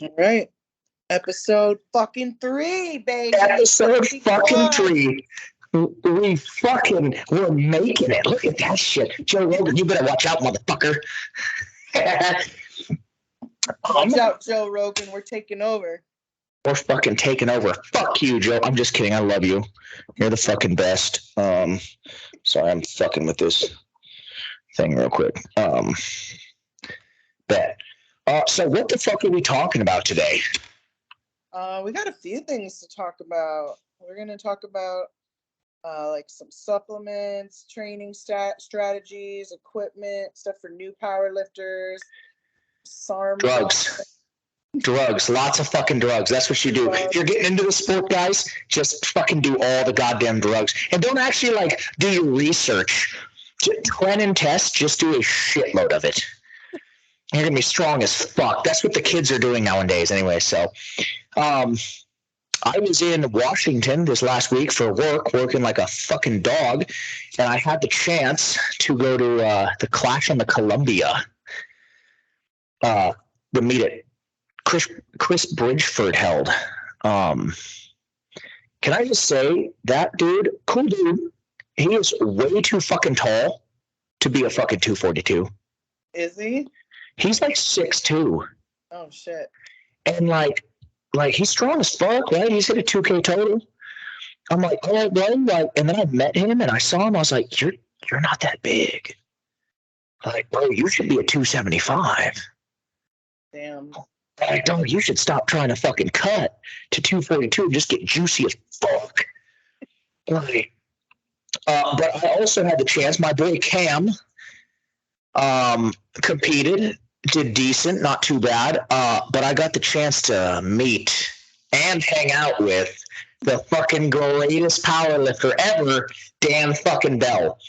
All right. Episode fucking 3, baby. Episode fucking 3. We're making it. Look at that shit. Joe Rogan, you better watch out, motherfucker. Watch out, Joe Rogan. We're taking over. We're fucking taking over. Fuck you, Joe. I'm just kidding. I love you. You're the fucking best. Sorry, I'm fucking with this thing real quick. Bet. So what the fuck are we talking about today? We got a few things to talk about. We're gonna talk about like some supplements, training strategies, equipment, stuff for new power lifters, drugs, lots of fucking drugs. That's what you do. If you're getting into the sport, guys, just fucking do all the goddamn drugs. And don't actually like do your research. Clean and test, just do a shitload of it. You're gonna be strong as fuck. That's what the kids are doing nowadays anyway. So I was in Washington this last week for work, working like a fucking dog, and I had the chance to go to the Clash on the Columbia. The meet it Chris Bridgeford held. Can I just say that dude, cool dude, he is way too fucking tall to be a fucking 242. Is he? He's like 6'2". Oh shit. And like he's strong as fuck, right? He's hit a 2K total. I'm like, all right, bro. Like, and then I met him and I saw him. I was like, you're not that big. Like, bro, you should be a 275. Damn. Like, dog, you should stop trying to fucking cut to 242 and just get juicy as fuck. Like, but I also had the chance. My boy Cam competed, did decent, not too bad. But I got the chance to meet and hang out with the fucking greatest powerlifter ever, Dan fucking Bell.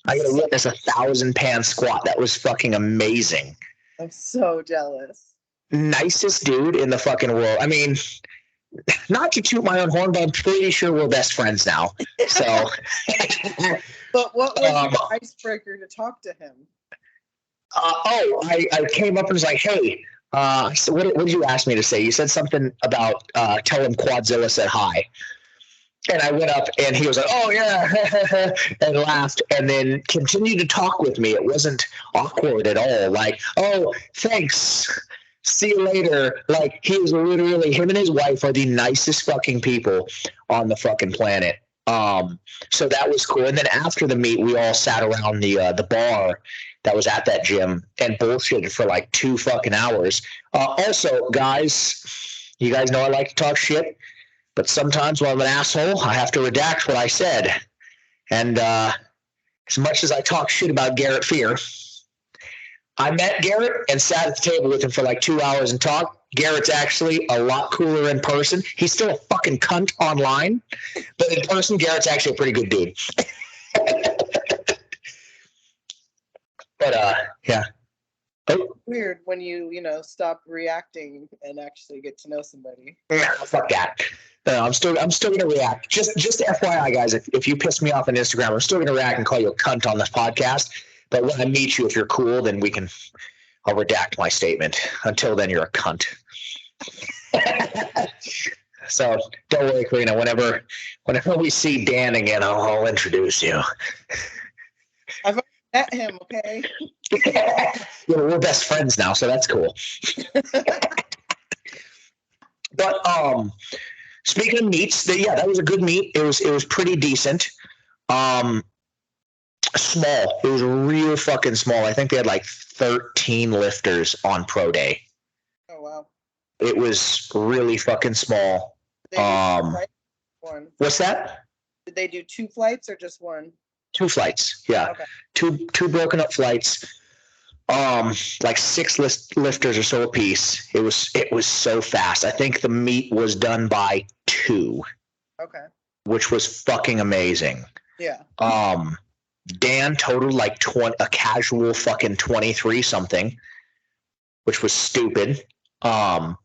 I got to witness 1,000-pound squat. That was fucking amazing. I'm so jealous. Nicest dude in the fucking world. I mean, not to toot my own horn, but I'm pretty sure we're best friends now. So, but what was the icebreaker to talk to him? I came up and was like, hey, so what did you ask me to say? You said something about tell him Quadzilla said hi. And I went up and he was like, oh, yeah, and laughed and then continued to talk with me. It wasn't awkward at all. Like, oh, thanks. See you later. Like, he was literally, him and his wife are the nicest fucking people on the fucking planet. So that was cool. And then after the meet, we all sat around the bar that was at that gym and bullshitted for like 2 fucking hours. Also, guys, you guys know I like to talk shit, but sometimes when I'm an asshole, I have to redact what I said. And as much as I talk shit about Garrett Fear, I met Garrett and sat at the table with him for like 2 hours and talked. Garrett's actually a lot cooler in person. He's still a fucking cunt online, but in person, Garrett's actually a pretty good dude. But yeah. Oh. Weird when you stop reacting and actually get to know somebody. Yeah, fuck that. No, I'm still gonna react. Just FYI, guys, if you piss me off on Instagram, I'm still gonna react and call you a cunt on this podcast. But when I meet you, if you're cool, then I'll redact my statement. Until then, you're a cunt. So don't worry, Karina. Whenever we see Dan again, I'll introduce you. I've met him, okay? Yeah, we're best friends now, so that's cool. But speaking of meets, that was a good meet. It was pretty decent. Small. It was real fucking small. I think they had like 13 lifters on pro day. Oh wow. It was really fucking small. One. What's that? Did they do 2 flights or just one? 2 flights. Yeah. Okay. Two broken up flights. Like 6 lifters or so a piece. It was so fast. I think the meet was done by 2. Okay. Which was fucking amazing. Yeah. Dan totaled like a casual fucking 23 something, which was stupid. I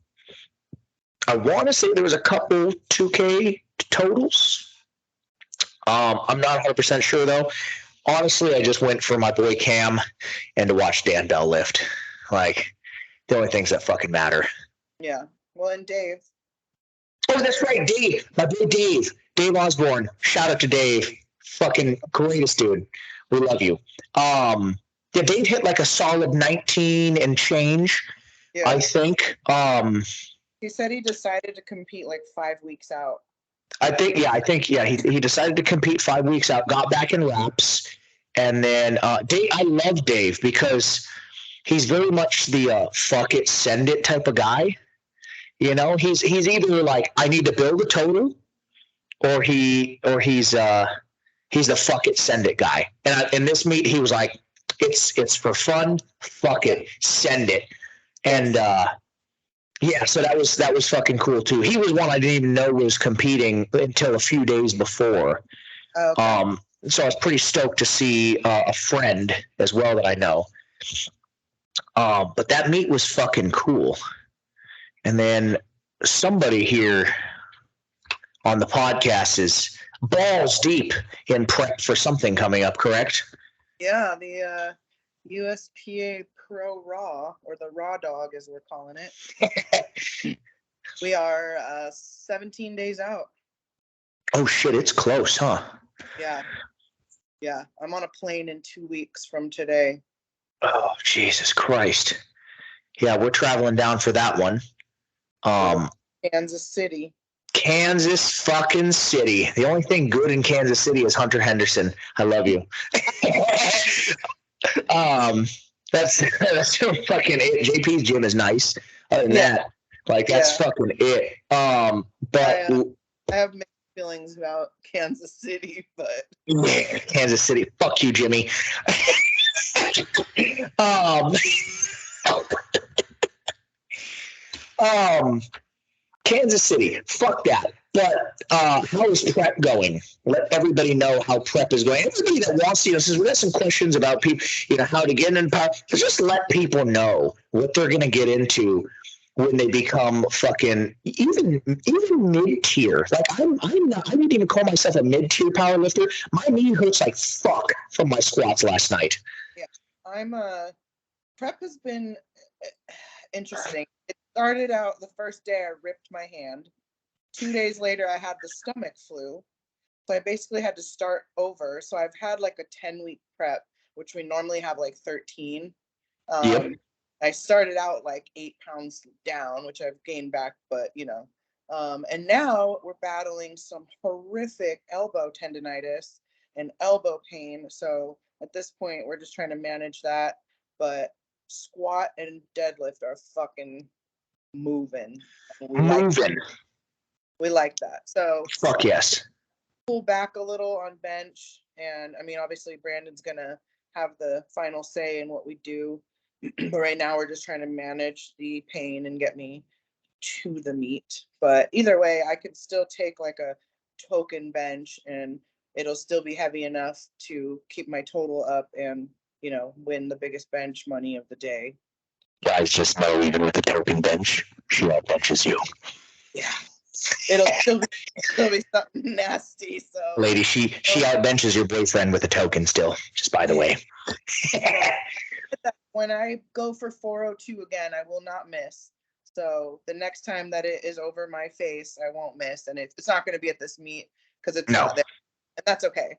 want to say there was a couple 2K totals. I'm not 100% sure though. Honestly, I just went for my boy Cam and to watch Dan Bell lift. Like the only things that fucking matter. Yeah. Well, and Dave. Oh, that's right, Dave. My boy Dave. Dave Osborne. Shout out to Dave. Fucking greatest dude. We love you. Yeah, Dave hit like a solid 19 and change, Yeah. I think. He said he decided to compete like 5 weeks out. I think he decided to compete 5 weeks out, got back in wraps, and then Dave. I love Dave because he's very much the fuck it, send it type of guy. You know, he's either like I need to build a total, or he's the fuck it, send it guy. And in this meet, he was like, it's for fun, fuck it, send it, and yeah, so that was fucking cool too. He was one I didn't even know was competing until a few days before. Okay. So I was pretty stoked to see a friend as well that I know. But that meet was fucking cool. And then somebody here on the podcast is balls deep in prep for something coming up, correct? Yeah, the USPA Pro Raw, or the Raw Dog as we're calling it. We are 17 days out. Oh shit, it's close, huh? Yeah. Yeah, I'm on a plane in 2 weeks from today. Oh, Jesus Christ. Yeah, we're traveling down for that one. Kansas City. Kansas fucking City. The only thing good in Kansas City is Hunter Henderson. I love you. That's fucking it. JP's gym is nice. Other than that, like that's fucking it. But I have mixed feelings about Kansas City, but Kansas City, fuck you, Jimmy. Kansas City, fuck that. But how is prep going? Let everybody know how prep is going. Everybody that wants to, says we got some questions about people, how to get in power. Just let people know what they're going to get into when they become fucking even mid tier. Like I'm not. I wouldn't even call myself a mid tier power lifter. My knee hurts like fuck from my squats last night. Yeah, prep has been interesting. It started out the first day I ripped my hand. 2 days later, I had the stomach flu. So I basically had to start over. So I've had like a 10-week prep, which we normally have like 13. Yep. I started out like 8 pounds down, which I've gained back, but and now we're battling some horrific elbow tendonitis and elbow pain. So at this point, we're just trying to manage that. But squat and deadlift are fucking moving. We like that. So fuck yes. Pull back a little on bench, and I mean, obviously Brandon's gonna have the final say in what we do. But right now we're just trying to manage the pain and get me to the meet. But either way, I could still take like a token bench and it'll still be heavy enough to keep my total up and win the biggest bench money of the day. Guys, just know even with the token bench, she out benches you. Yeah. It'll still be something nasty. So lady, she out benches your boyfriend with a token still, just by the way. When I go for 402 again, I will not miss. So the next time that it is over my face, I won't miss. And it's not going to be at this meet because it's not there. And that's okay.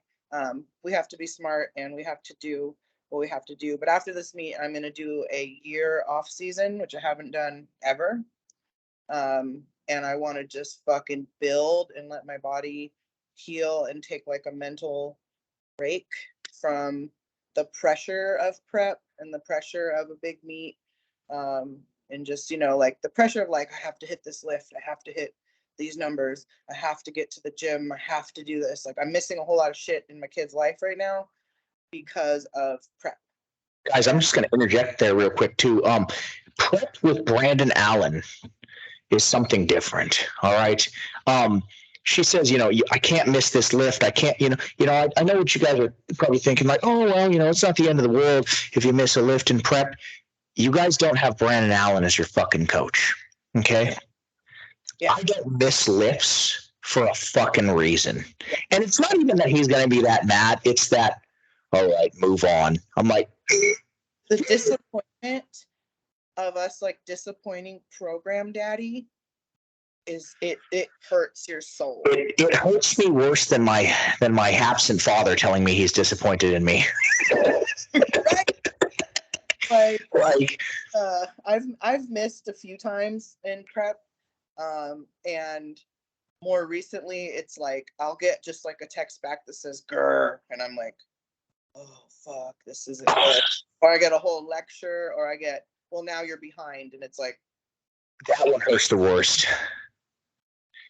We have to be smart and we have to do what we have to do. But after this meet, I'm going to do a year off season, which I haven't done ever. And I want to just fucking build and let my body heal and take like a mental break from the pressure of prep and the pressure of a big meet. And just, like the pressure of like, I have to hit this lift. I have to hit these numbers. I have to get to the gym. I have to do this. Like I'm missing a whole lot of shit in my kid's life right now because of prep. Guys, I'm just going to interject there real quick too. Prep with Brandon Allen is something different. All right. She says, I can't miss this lift. I can't, I know what you guys are probably thinking, like, oh, well, it's not the end of the world if you miss a lift in prep. You guys don't have Brandon Allen as your fucking coach. Okay. Yeah. I don't miss lifts for a fucking reason. Yeah. And it's not even that he's going to be that mad. It's that, all right, move on. I'm like, the disappointment of us like disappointing program daddy it hurts your soul. It hurts me worse than my absent father telling me he's disappointed in me. Right? Like I've missed a few times in prep, and more recently it's like I'll get just like a text back that says "grr," and I'm like, oh fuck, this isn't good. Or I get a whole lecture, or I get, well, now you're behind, and it's like, that one hurts the worst.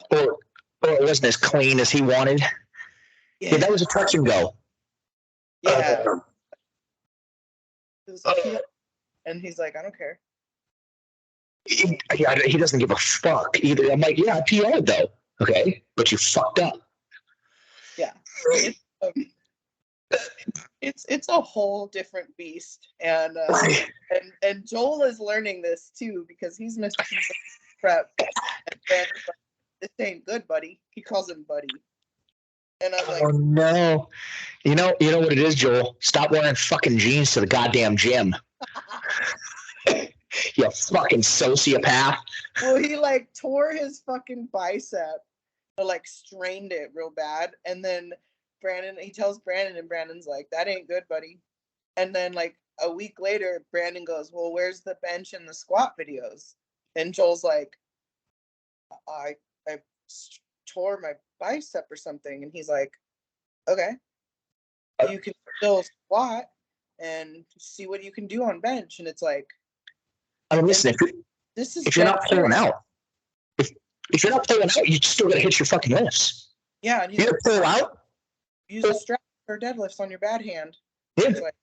Or it wasn't as clean as he wanted. Yeah, that was a touch and go. Yeah. It was like, and he's like, I don't care. He doesn't give a fuck either. I'm like, yeah, I PR'd though. Okay, but you fucked up. Yeah. It's a whole different beast, and Joel is learning this too, because he's missed prep, and like, this ain't good, buddy. He calls him buddy, and I'm like, oh no, you know what it is, Joel? Stop wearing fucking jeans to the goddamn gym. You fucking sociopath. Well, he like tore his fucking bicep, or like strained it real bad, and then he tells Brandon, and Brandon's like, that ain't good, buddy. And then like a week later, Brandon goes, well, where's the bench and the squat videos? And Joel's like, I tore my bicep or something. And he's like, okay, you can still squat and see what you can do on bench. And it's like, I mean, listen, if you're not pulling out, if you're not pulling out, you still gotta hit your fucking lifts. Yeah, and you gotta pull out. Use a strap for deadlifts on your bad hand. Yeah. It's like,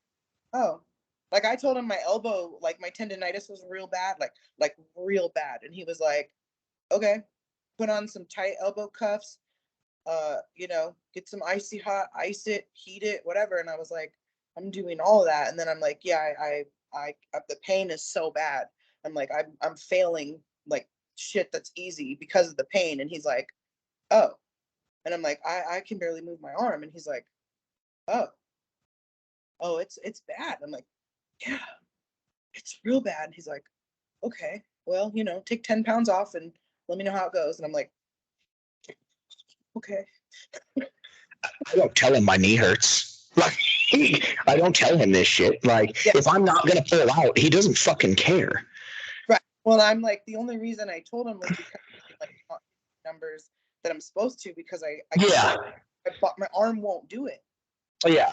oh, like I told him my elbow, like my tendonitis was real bad, like real bad, and he was like, okay, put on some tight elbow cuffs, get some icy hot, ice it, heat it, whatever. And I was like, I'm doing all of that, and then I'm like, yeah, I the pain is so bad. I'm like, I'm failing like shit that's easy because of the pain. And he's like, oh. And I'm like, I can barely move my arm. And he's like, oh, it's bad. I'm like, yeah, it's real bad. And he's like, okay, well, take 10 pounds off and let me know how it goes. And I'm like, okay. I don't tell him my knee hurts. Like, I don't tell him this shit. Like, yeah. If I'm not going to pull out, he doesn't fucking care. Right. Well, I'm like, the only reason I told him was because like numbers that I'm supposed to, because my arm won't do it. Yeah.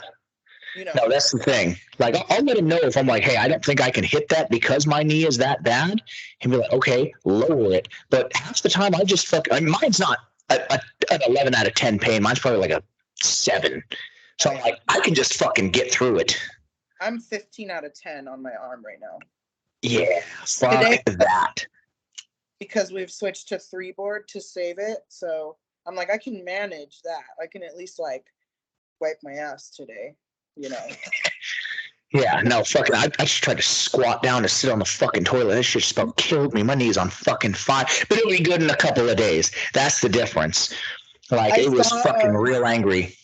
No, that's the thing. Like, I'll let him know if I'm like, hey, I don't think I can hit that because my knee is that bad. He'll be like, okay, lower it. But half the time, mine's not an 11 out of 10 pain. Mine's probably like a 7. So I'm like, I can just fucking get through it. I'm 15 out of 10 on my arm right now. Yeah, fuck that. Because we've switched to 3-board to save it. So I'm like, I can manage that. I can at least like wipe my ass today, Yeah, no, fucking, I just tried to squat down to sit on the fucking toilet. That shit just about killed me. My knee's on fucking fire. But it'll be good in a couple of days. That's the difference. Like, it was fucking real angry.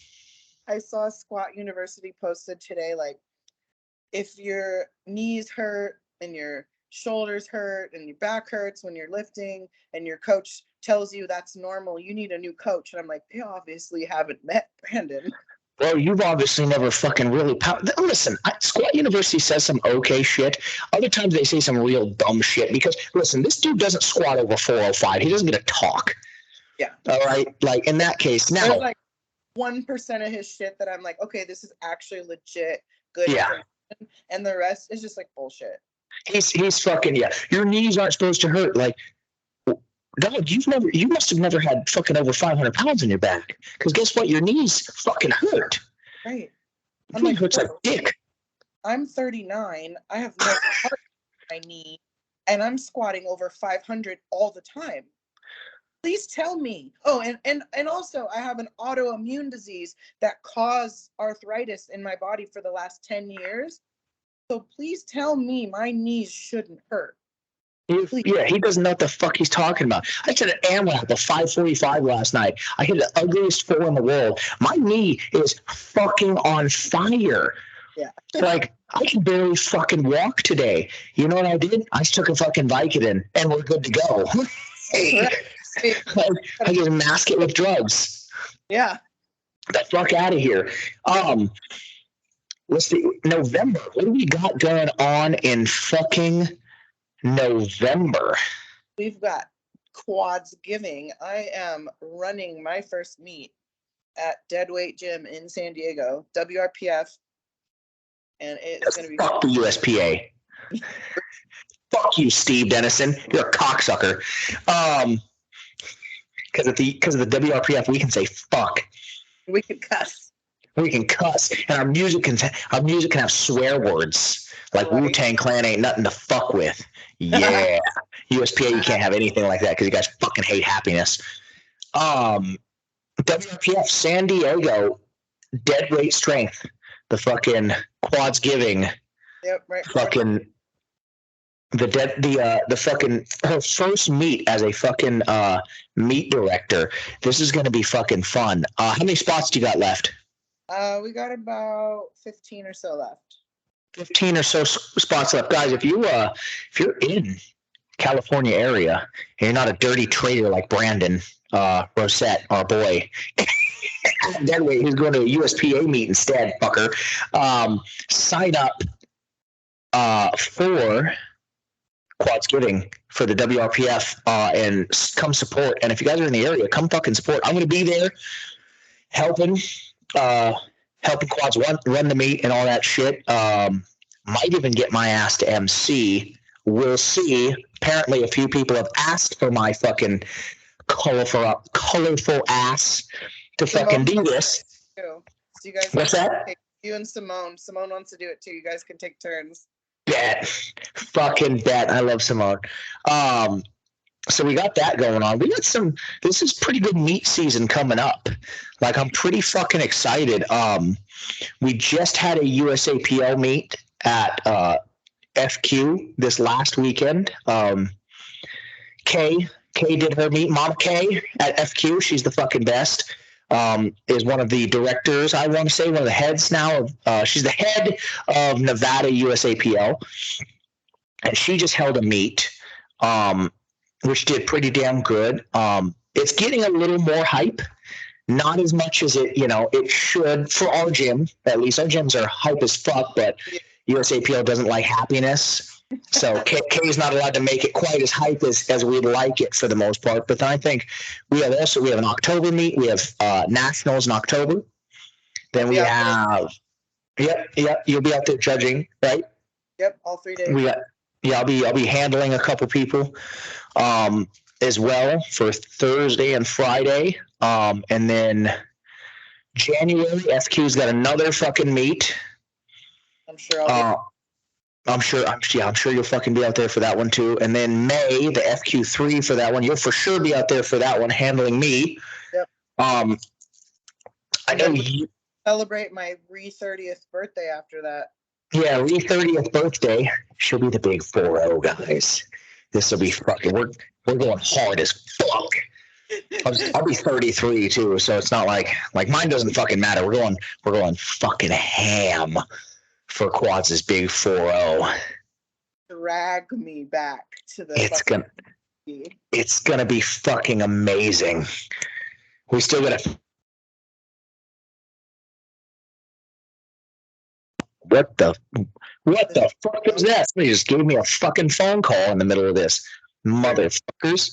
I saw Squat University posted today, like, if your knees hurt and your shoulders hurt and your back hurts when you're lifting and your coach tells you that's normal, you need a new coach. And I'm like, they obviously haven't met Brandon. Well, you've obviously never fucking really listen, Squat University says some okay shit. Other times they say some real dumb shit because, listen, this dude doesn't squat over 405. He doesn't get a talk. Yeah. All right? Like, in that case, now. There's like 1% of his shit that I'm like, okay, this is actually legit good. Yeah. And the rest is just like bullshit. He's fucking, yeah. Your knees aren't supposed to hurt. Like, dog, you must have never had fucking over 500 pounds in your back. Because guess what? Your knees fucking hurt. Right. I'm like, hurts like dick. I'm 39. I have no heart in my knee, and I'm squatting over 500 all the time. Please tell me. Oh, and also I have an autoimmune disease that caused arthritis in my body for the last 10 years. So please tell me my knees shouldn't hurt. Yeah, he doesn't know what the fuck he's talking about. I did an AMRAP of 545 last night. I hit the ugliest 4 in the world. My knee is fucking on fire. Yeah. Like, I can barely fucking walk today. You know what I did? I just took a fucking Vicodin and we're good to go. Hey. I just mask it with drugs. Yeah. The fuck out of here. Let's see. November. What do we got going on in fucking November? We've got quads giving. I am running my first meet at Deadweight Gym in San Diego, WRPF, and it's going to be fuck the USPA. Fuck you, Steve Dennison. You're a cocksucker. Because of the WRPF, we can say fuck. We can cuss. We can cuss, and our music can have swear words like Right. Wu-Tang Clan ain't nothing to fuck with. Yeah, USPA, you can't have anything like that because you guys fucking hate happiness. WRPF San Diego, dead weight strength, the fucking quads giving. Yep, right. Fucking the fucking her first meet as a fucking meet director. This is gonna be fucking fun. How many spots do you got left? We got about 15 or so left. 15 or so spots left, guys. If you're in California area and you're not a dirty traitor like Brandon Rosette, our boy, deadweight, who's going to a USPA meet instead, fucker, sign up for Quads Giving for the WRPF and come support. And if you guys are in the area, come fucking support. I'm going to be there helping Quads run the meet and all that shit. Might even get my ass to MC. We'll see. Apparently, a few people have asked for my fucking colorful ass to fucking do this. So you guys, what's that? You and Simone. Simone wants to do it too. You guys can take turns. Bet. Fucking bet. I love Simone. So we got that going on. We got this is pretty good meat season coming up. Like, I'm pretty fucking excited. We just had a USAPL meet at FQ this last weekend. Kay did her meet. Mama Kay at FQ. She's the fucking best. Is one of the directors, I want to say, one of the heads now. She's the head of Nevada USAPL. And she just held a meet, which did pretty damn good. It's getting a little more hype. Not as much as it should for our gym. At least our gyms are hype as fuck, but USAPL doesn't like happiness. So K's not allowed to make it quite as hype as we'd like it for the most part. But then I think we have an October meet. We have nationals in October. Then we have yep. You'll be out there judging, right? Yep, all 3 days. I'll be handling a couple people as well for Thursday and Friday. And then January, FQ's got another fucking meet. I'm sure I'm sure you'll fucking be out there for that one too. And then May, the FQ3 for that one, you'll for sure be out there for that one, handling me. Yep. I know you celebrate my 30th birthday after that. Yeah, 30th birthday. She'll be the big 4-0, guys. This will be fucking. We're going hard as fuck. I'll be 33 too, so it's not like mine doesn't fucking matter. We're going fucking ham for Quads' big 4-0. Drag me back to the. It's gonna be fucking amazing. We still gotta. What the fuck is that? Somebody just gave me a fucking phone call in the middle of this, motherfuckers.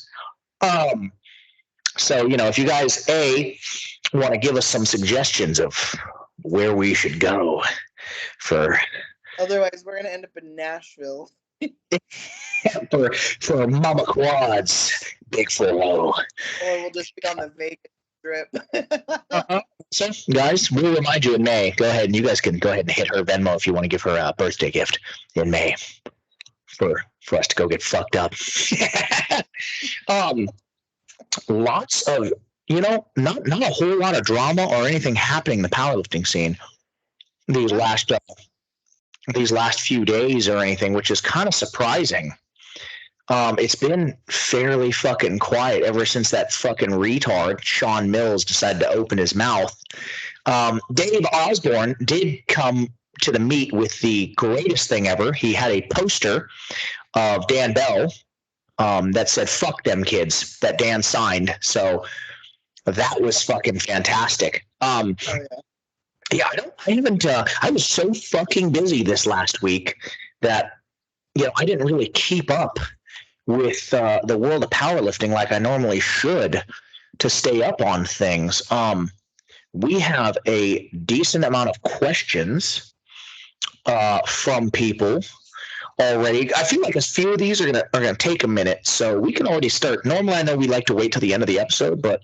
So if you guys want to give us some suggestions of where we should go for. Otherwise, we're gonna end up in Nashville. for Mama Quads, big 4-0. Or we'll just be on the Vegas Strip. So, guys, we'll remind you in May. Go ahead, and you guys can go ahead and hit her Venmo if you want to give her a birthday gift in May for us to go get fucked up. Lots of, not a whole lot of drama or anything happening in the powerlifting scene these last few days or anything, which is kind of surprising. It's been fairly fucking quiet ever since that fucking retard, Sean Mills, decided to open his mouth. Dave Osborne did come to the meet with the greatest thing ever. He had a poster of Dan Bell that said "fuck them kids" that Dan signed. So that was fucking fantastic. Oh yeah. Yeah, I haven't. I was so fucking busy this last week that I didn't really keep up with the world of powerlifting like I normally should to stay up on things. We have a decent amount of questions from people already. I feel like a few of these are gonna take a minute, so we can already start. Normally, I know we like to wait till the end of the episode, but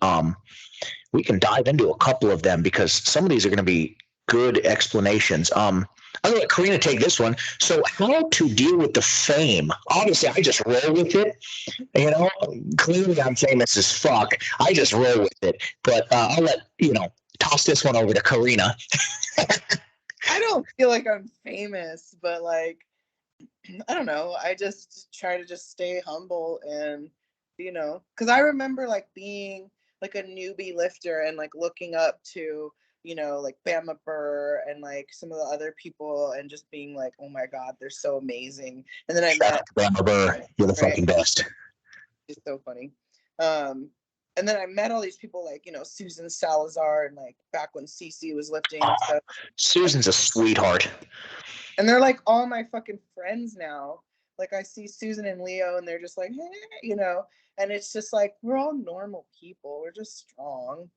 we can dive into a couple of them because some of these are going to be good explanations. I'm going to let Karina take this one. So, how to deal with the fame? Obviously, I just roll with it. Clearly I'm famous as fuck. I just roll with it. But I'll let toss this one over to Karina. I don't feel like I'm famous, but like, I don't know. I just try to just stay humble and, because I remember like being like a newbie lifter and like looking up to, like Bama Burr and like some of the other people and just being like, oh my God, they're so amazing. And then I met Bama Burr. You're the fucking best. It's so funny. And then I met all these people like, Susan Salazar and like back when CC was lifting and stuff. Susan's a sweetheart. And they're like all my fucking friends now. Like I see Susan and Leo and they're just like, hey, and it's just like, we're all normal people. We're just strong.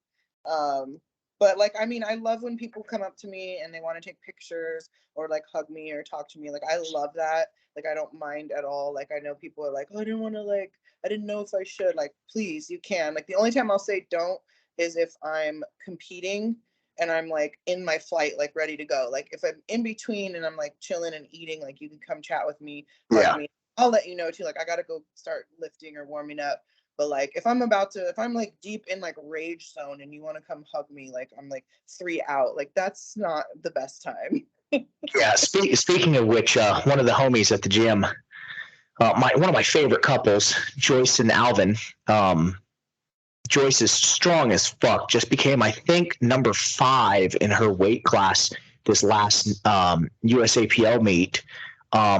But like, I mean, I love when people come up to me and they want to take pictures or like hug me or talk to me. Like, I love that. Like, I don't mind at all. Like, I know people are like, oh, I didn't want to like, I didn't know if I should. Like, please, you can. Like, the only time I'll say don't is if I'm competing and I'm like in my flight, like ready to go. Like if I'm in between and I'm like chilling and eating, like you can come chat with me, hug me. I'll let you know too. Like I gotta go start lifting or warming up. But like if I'm like deep in like rage zone and you want to come hug me, like I'm like 3 out. Like that's not the best time. Yeah. Speaking of which, one of the homies at the gym, one of my favorite couples, Joyce and Alvin. Joyce is strong as fuck. Just became, I think, number 5 in her weight class this last USAPL meet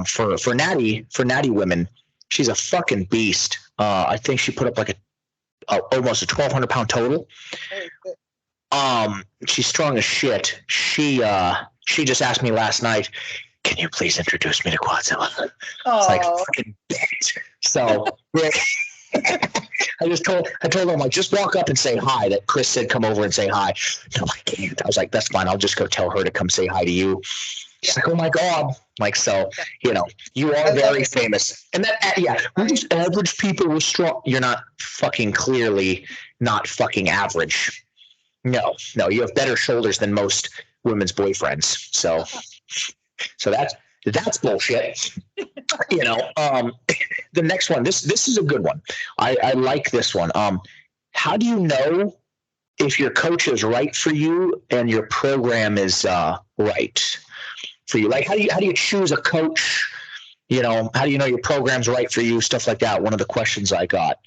for natty women. She's a fucking beast. I think she put up like almost a 1,200-pound total. She's strong as shit. She just asked me last night, "Can you please introduce me to Quadzilla?" It's like fucking bitch. So. I told him, like, just walk up and say hi. That Chris said, come over and say hi. No, I can't. I was like, that's fine. I'll just go tell her to come say hi to you. She's like, oh my God. Like, so, you are very famous. And that, we're just average people with strong. You're not fucking clearly not fucking average. No, you have better shoulders than most women's boyfriends. So that's bullshit. The next one, this is a good one. I like this one. How do you know if your coach is right for you and your program is right for you? Like, how do you choose a coach? How do you know your program's right for you? Stuff like that. One of the questions I got.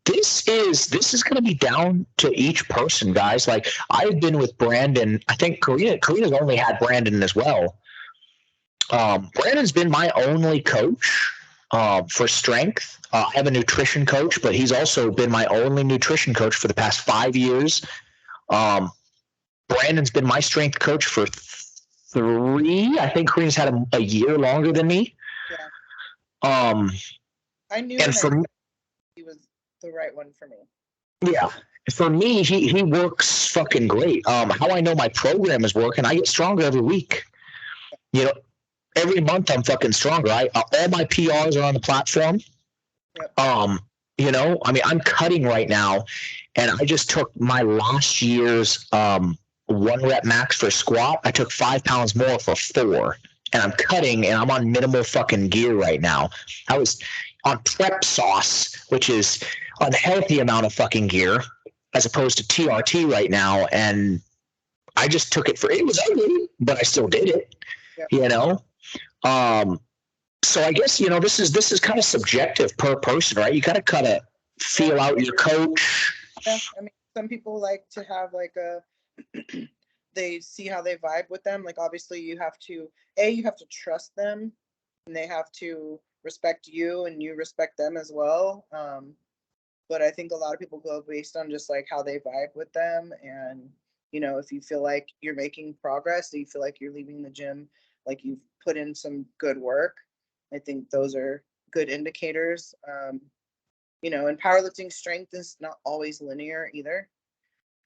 This is going to be down to each person, guys. Like, I've been with Brandon. I think Karina's only had Brandon as well. Brandon's been my only coach for strength. I have a nutrition coach, but he's also been my only nutrition coach for the past 5 years. Brandon's been my strength coach for 3. I think Karina's had a year longer than me. Yeah. I knew he was the right one for me. Yeah. For me, he works fucking great. How I know my program is working, I get stronger every week. Every month I'm fucking stronger. All my PRs are on the platform. Yep. I mean, I'm cutting right now, and I just took my last year's 1 rep max for squat. I took 5 pounds more for 4, and I'm cutting, and I'm on minimal fucking gear right now. I was on prep sauce, which is unhealthy amount of fucking gear, as opposed to TRT right now, and I just took it it was ugly, but I still did it. Yep. So I guess, this is kind of subjective per person, right? You got to kind of feel out your coach. Yeah. I mean, some people like to have like they see how they vibe with them. Like, obviously you have to trust them and they have to respect you and you respect them as well. But I think a lot of people go based on just like how they vibe with them. And, you know, if you feel like you're making progress, you feel like you're leaving the gym, like you've put in some good work, I think those are good indicators. You know, and powerlifting strength is not always linear either.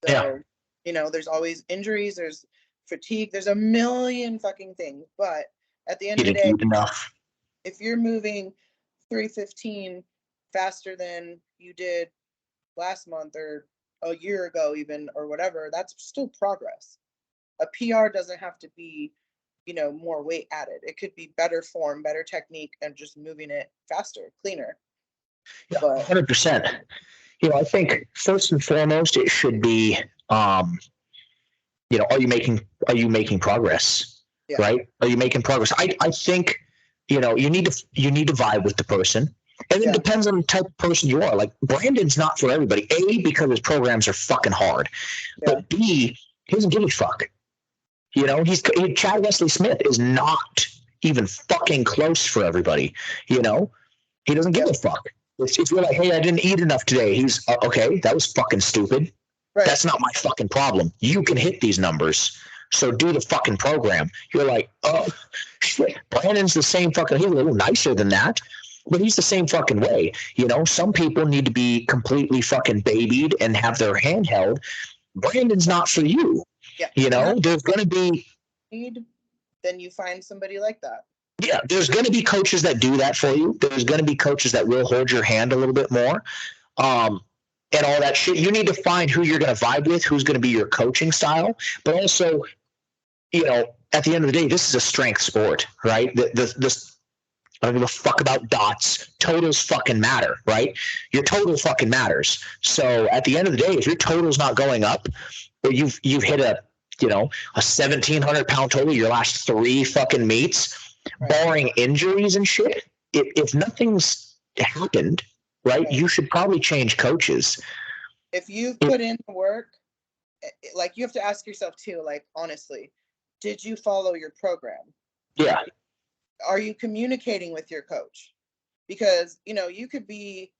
So, Yeah. you know, there's always injuries, there's fatigue, there's a million fucking things. But at the end You of the didn't day, eat enough. if you're moving 315 faster than you did last month or a year ago, even, or whatever, that's still progress. A PR doesn't have to be, you know, more weight added. It could be better form, better technique, and just moving it faster, cleaner. Yeah, But 100%. You know, I think first and foremost, it should be, you know, are you making progress? yeah, Right? Are you making progress? I think, you know, you need to vibe with the person. And it yeah, depends on the type of person you are. Like Brandon's not for everybody. A, because his programs are fucking hard. yeah, But B, he doesn't give a fuck. You know, Chad Wesley Smith is not even fucking close for everybody. You know, he doesn't give yep, a fuck. If you're like, hey, I didn't eat enough today, he's okay. That was fucking stupid. right. That's not my fucking problem. You can hit these numbers. So do the fucking program. You're like, oh, shit. Brandon's the same fucking, he's a little nicer than that, but he's the same fucking way. You know, some people need to be completely fucking babied and have their hand held. Brandon's not for you. Yeah. You And know, that's there's going to be, need, then you find somebody like that. yeah, there's going to be coaches that do that for you. There's going to be coaches that will hold your hand a little bit more. And all that shit. You need to find who you're going to vibe with, who's going to be your coaching style, but also, you know, at the end of the day, this is a strength sport, right? This I don't give a fuck about dots. Totals fucking matter, right? Your total fucking matters. So at the end of the day, if your total's not going up, or you've hit a, you know, a 1,700-pound total your last 3 fucking meets, Right. barring injuries and shit, if nothing's happened, right, you should probably change coaches. If you've put in the work, like you have to ask yourself too, like honestly, did you follow your program? Yeah. Are you communicating with your coach? Because, you know, you could be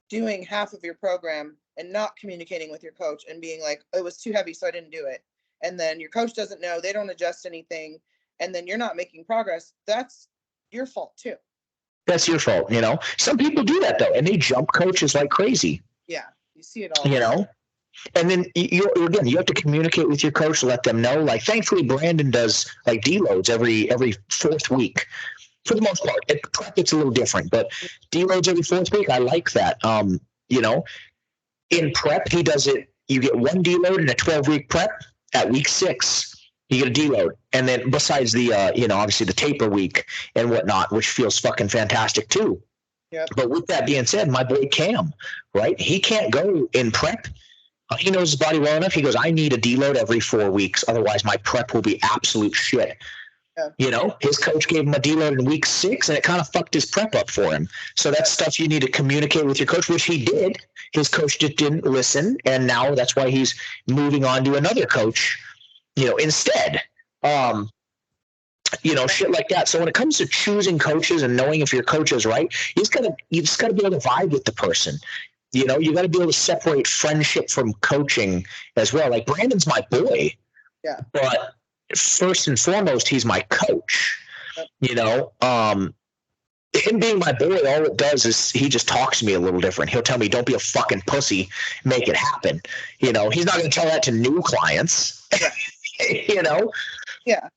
doing half of your program and not communicating with your coach and being like, it was too heavy, so I didn't do it. And then your coach doesn't know, they don't adjust anything, and then you're not making progress. That's your fault too. That's your fault, you know. Some people do that though, and they jump coaches like crazy. Yeah, you see it all. You know, and then you have to communicate with your coach to let them know. Like, thankfully, Brandon does like deloads every 4th week for the most part. It's a little different, but deloads every 4th week. I like that. You know, in prep, he does it. You get 1 deload in a 12-week prep. At week 6, you get a deload, and then besides the you know, obviously the taper week and whatnot, which feels fucking fantastic too. Yep. But with that being said, my boy Cam, right? He can't go in prep. He knows his body well enough. He goes, I need a deload every 4 weeks. Otherwise, my prep will be absolute shit. Yeah. You know, his coach gave him a deload in week 6, and it kind of fucked his prep up for him. So that's stuff you need to communicate with your coach, which he did. His coach just didn't listen, and now that's why he's moving on to another coach, you know, instead. You know, shit like that. So when it comes to choosing coaches and knowing if your coach is right, you just gotta be able to vibe with the person. You know, you got to be able to separate friendship from coaching as well. Like Brandon's my boy, Yeah. but first and foremost, he's my coach. Yep. You know, him being my boy, all it does is he just talks to me a little different. He'll tell me, "Don't be a fucking pussy, make it happen." You know, he's not going to tell that to new clients. You know. Yeah,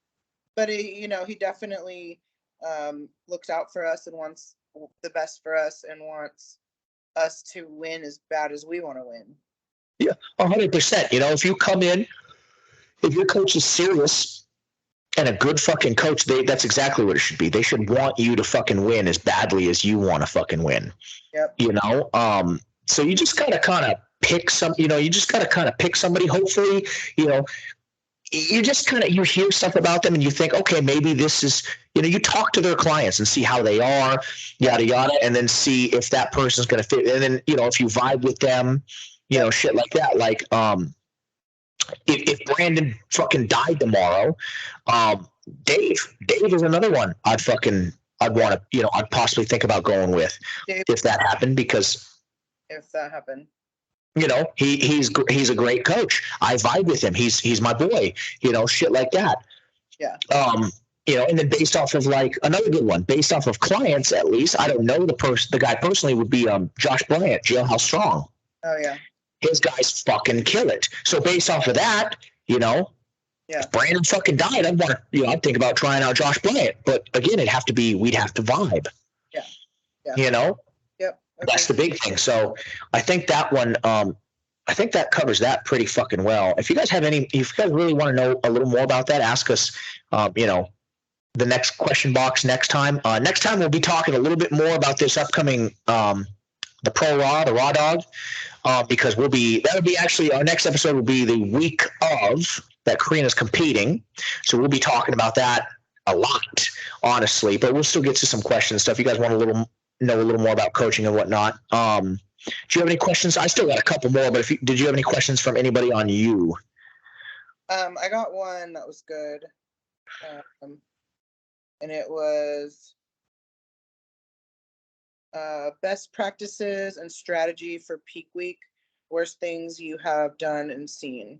but you know, he definitely looks out for us and wants the best for us and wants us to win as bad as we want to win. Yeah, 100%. You know, if you come in, if your coach is serious and a good fucking coach, that's exactly what it should be. They should want you to fucking win as badly as you want to fucking win. Yep. You know, so you just gotta kind of pick pick somebody. Hopefully, you know, you just kind of, you hear stuff about them and you think, okay, maybe this is, you know, you talk to their clients and see how they are, yada yada, and then see if that person's going to fit. And then, you know, if you vibe with them, you know, shit like that. Like, if Brandon fucking died tomorrow, Dave is another one I'd want to, I'd possibly think about going with if that happened, because if that happened, he's a great coach. I vibe with him. He's my boy, shit like that. Yeah. And then based off of like another good one, based off of clients, at least, I don't know the guy personally, would be Josh Bryant, Jailhouse Strong. Oh yeah. His guys fucking kill it. So based off of that, yeah. If Brandon fucking died, I'd want to, I'd think about trying out Josh Bryant. But again, we'd have to vibe. Yeah. Yep. Okay. That's the big thing. So I think that one, I think that covers that pretty fucking well. If you guys really want to know a little more about that, ask us, the next question box next time. Next time we'll be talking a little bit more about this upcoming, the Raw Dog, because our next episode will be the week of that Karina's competing. So we'll be talking about that a lot, honestly, but we'll still get to some questions and stuff. You guys want to know a little more about coaching and whatnot. Do you have any questions? I still got a couple more, but did you have any questions from anybody on you? I got one that was good. And it was best practices and strategy for peak week, worst things you have done and seen.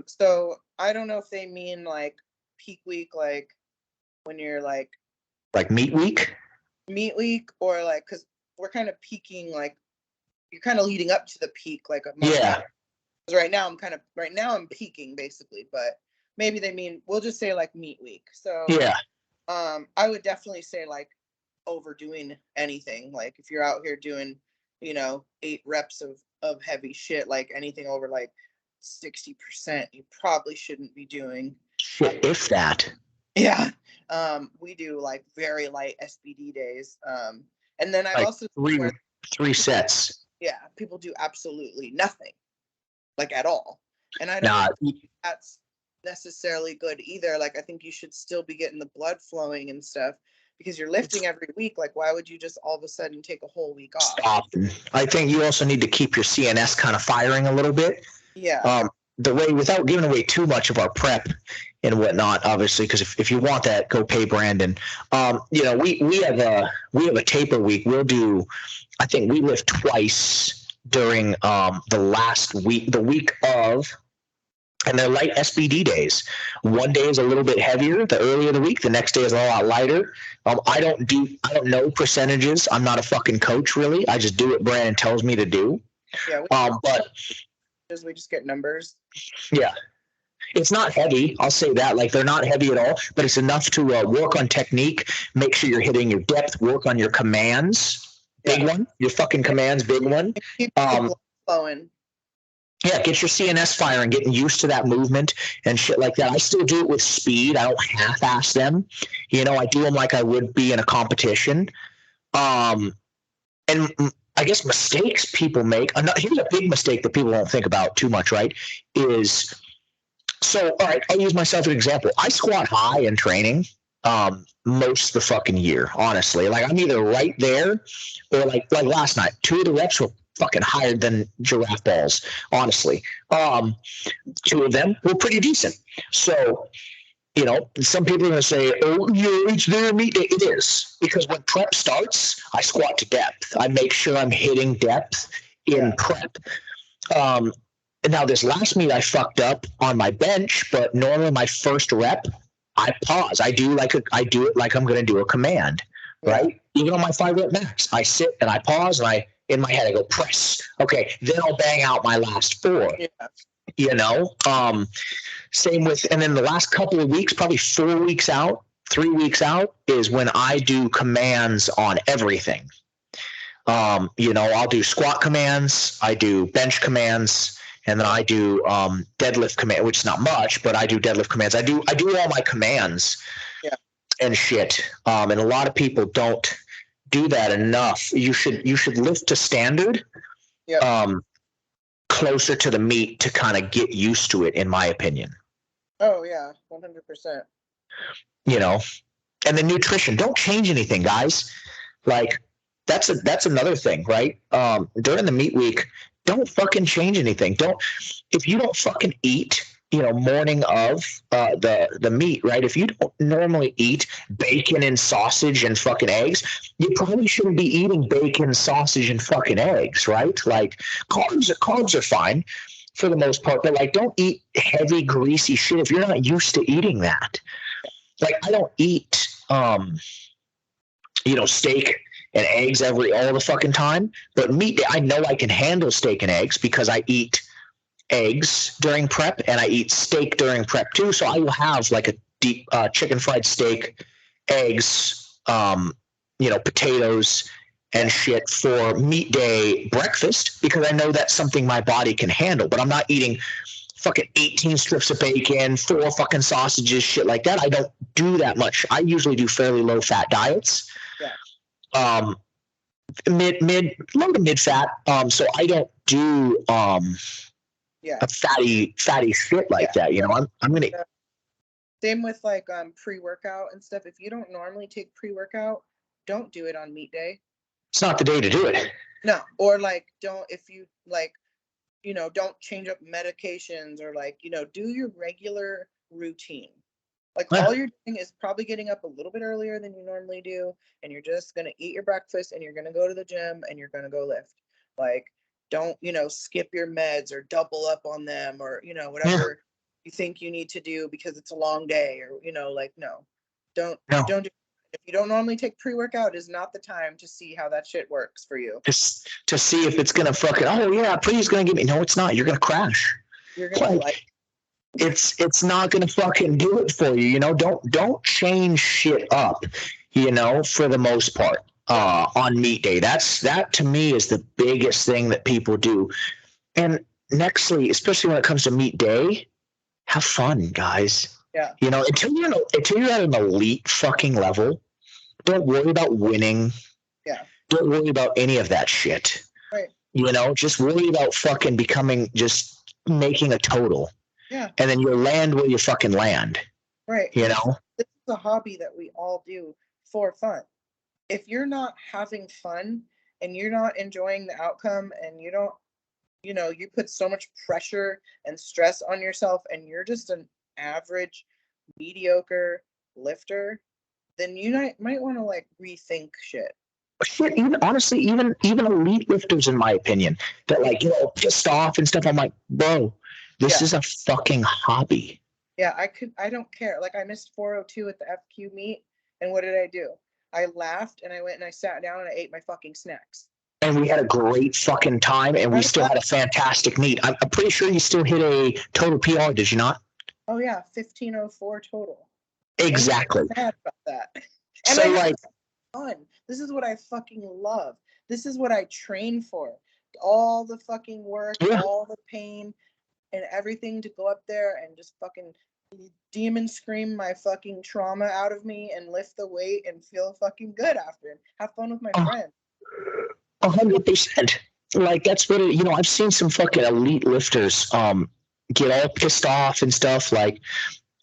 So I don't know if they mean like peak week, like when you're like meat week, or like, because we're kind of peaking, like you're kind of leading up to the peak, like a month. Yeah. Because right now I'm peaking basically, but maybe they mean, we'll just say like meat week. So yeah. I would definitely say like overdoing anything. Like if you're out here doing, 8 reps of heavy shit, like anything over like 60%, you probably shouldn't be doing. Shit, if that. Yeah. We do like very light SBD days. And then I like also three sets. Yeah, people do absolutely nothing, like at all. And I don't think that's necessarily good either. Like I think you should still be getting the blood flowing and stuff, because you're lifting every week. Like why would you just all of a sudden take a whole week off? Stop. I think you also need to keep your CNS kind of firing a little bit. Yeah. Without giving away too much of our prep and whatnot, obviously, because if you want that, go pay Brandon. We have a taper week. I think we lift twice during the last week, the week of, and they're light SBD days. One day is a little bit heavier, the earlier the week. The next day is a lot lighter. I don't know percentages. I'm not a fucking coach, really. I just do what Brandon tells me to do. Yeah. But we just get numbers. Yeah. It's not heavy. I'll say that. Like, they're not heavy at all, but it's enough to work on technique, make sure you're hitting your depth, work on your commands. Big one. Your fucking commands, big one. Keep the flowing. Yeah, get your CNS firing, getting used to that movement and shit like that. I still do it with speed. I don't half-ass them. I do them like I would be in a competition. And I guess mistakes people make. Here's a big mistake that people don't think about too much, right? All right, I'll use myself as an example. I squat high in training most of the fucking year, honestly. Like, I'm either right there or like last night, 2 of the reps were fucking higher than giraffe balls, honestly. 2 of them were pretty decent. So, some people are going to say, oh, yeah, it's their meat day. It is. Because when prep starts, I squat to depth. I make sure I'm hitting depth in prep. And now this last meet I fucked up on my bench, but normally my first rep, I pause. I do it like I'm going to do a command, right? Even on my 5 rep max, I sit and I pause and in my head I go press. Okay, then I'll bang out my last 4. Yeah. Same with, and then the last couple of weeks, probably 4 weeks out, 3 weeks out, is when I do commands on everything. I'll do squat commands, I do bench commands, and then I do deadlift command, which is not much, but I do deadlift commands. I do all my commands and shit. And a lot of people don't do that enough. You should lift to standard. Closer to the meat to kind of get used to it, in my opinion. Oh yeah, 100%. And the nutrition, don't change anything, guys. Like, that's another thing, right? During the meat week, don't fucking change anything. If you don't fucking eat, morning of the meat, right? If you don't normally eat bacon and sausage and fucking eggs, you probably shouldn't be eating bacon, sausage, and fucking eggs, right? Like carbs are fine for the most part, but like don't eat heavy, greasy shit if you're not used to eating that. Like I don't eat steak and eggs all the fucking time, but meat, I know I can handle steak and eggs because I eat eggs during prep and I eat steak during prep too. So I will have like a deep chicken fried steak, eggs, potatoes and shit for meat day breakfast because I know that's something my body can handle. But I'm not eating fucking 18 strips of bacon, 4 fucking sausages, shit like that. I don't do that much. I usually do fairly low fat diets. Yeah. Low to mid fat. So I don't do Yeah. a fatty shit like that. I'm gonna. Same with like pre-workout and stuff. If you don't normally take pre-workout, don't do it on meat day. It's not the day to do it. No, or like don't if you like, don't change up medications or like do your regular routine. Like all you're doing is probably getting up a little bit earlier than you normally do, and you're just gonna eat your breakfast and you're gonna go to the gym and you're gonna go lift. Like don't skip your meds or double up on them or whatever you think you need to do because it's a long day or like no. Don't do it. If you don't normally take pre-workout, is not the time to see how that shit works for you. Just to see if it's gonna fucking pre-'s gonna give me. No, it's not. You're gonna crash. You're gonna it's not gonna fucking do it for you. Don't change shit up. For the most part. On meat day. That to me is the biggest thing that people do. And nextly, especially when it comes to meat day, have fun, guys. Yeah. Until you're at an elite fucking level, don't worry about winning. Yeah. Don't worry about any of that shit. Right. Just worry about fucking just making a total. Yeah. And then you'll land where you fucking land. Right. This is a hobby that we all do for fun. If you're not having fun and you're not enjoying the outcome and you don't, you put so much pressure and stress on yourself and you're just an average, mediocre lifter, then you might want to like rethink shit. Shit, even elite lifters, in my opinion, that like, pissed off and stuff. I'm like, bro, this is a fucking hobby. Yeah, I don't care. Like I missed 402 at the FQ meet, and what did I do? I laughed and I went and I sat down and I ate my fucking snacks. And we had a great fucking time and we still had a fantastic meet. I'm pretty sure you still hit a total PR, did you not? Oh yeah, 1504 total. Exactly. I'm sad about that. And so like fun. This is what I fucking love. This is what I train for. All the fucking work, all the pain and everything to go up there and just fucking demon scream my fucking trauma out of me and lift the weight and feel fucking good after it. Have fun with my friends. 100%. Like that's what I've seen some fucking elite lifters get all pissed off and stuff. Like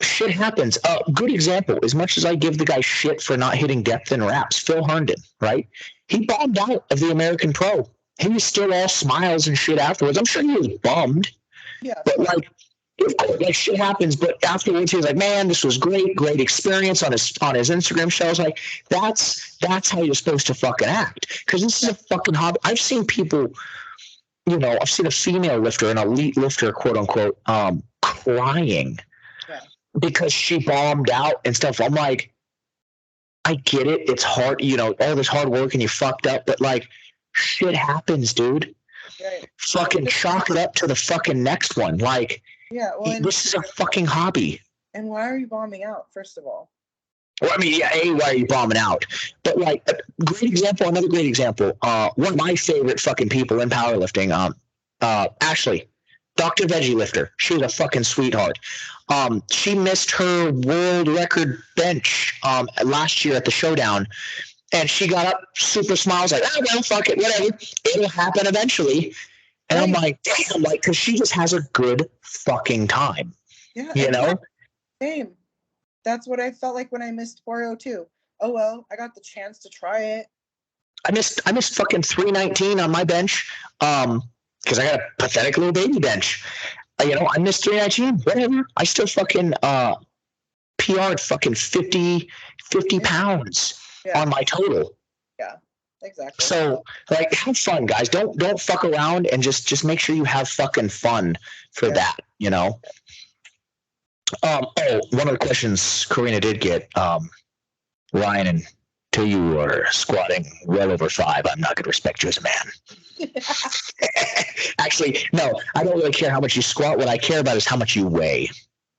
shit happens. Good example. As much as I give the guy shit for not hitting depth in reps, Phil Herndon, right? He bombed out of the American Pro. He was still all smiles and shit afterwards. I'm sure he was bummed. Yeah, but like shit happens, but afterwards he was like, man, this was great experience on his Instagram show. I was like, that's how you're supposed to fucking act, because this is a fucking hobby. I've seen people, I've seen a female lifter, an elite lifter, quote unquote, crying because she bombed out and stuff. I'm like, I get it, it's hard, all this hard work and you fucked up, but like shit happens, dude. Right. Fucking chalk it up to the fucking next one. Like, this is a fucking hobby. And why are you bombing out, first of all? Well, I mean, why are you bombing out? But like, another great example. One of my favorite fucking people in powerlifting, Ashley, Dr. Veggie Lifter. She was a fucking sweetheart. She missed her world record bench last year at the Showdown. And she got up, super smiles, like, well, fuck it, whatever. It'll happen eventually. And I'm like, damn, like, because she just has a good fucking time. Yeah, same. That's what I felt like when I missed 402. Oh well, I got the chance to try it. I missed fucking 319 on my bench, because I got a pathetic little baby bench. I missed 319. Whatever. I still fucking PR'd fucking 50 pounds Yeah. on my total. Yeah. Exactly. So like, have fun, guys. Don't fuck around, and just make sure you have fucking fun for that. One of the questions Karina did get, Ryan, until you are squatting well over 5, I'm not going to respect you as a man. Actually, no, I don't really care how much you squat. What I care about is how much you weigh.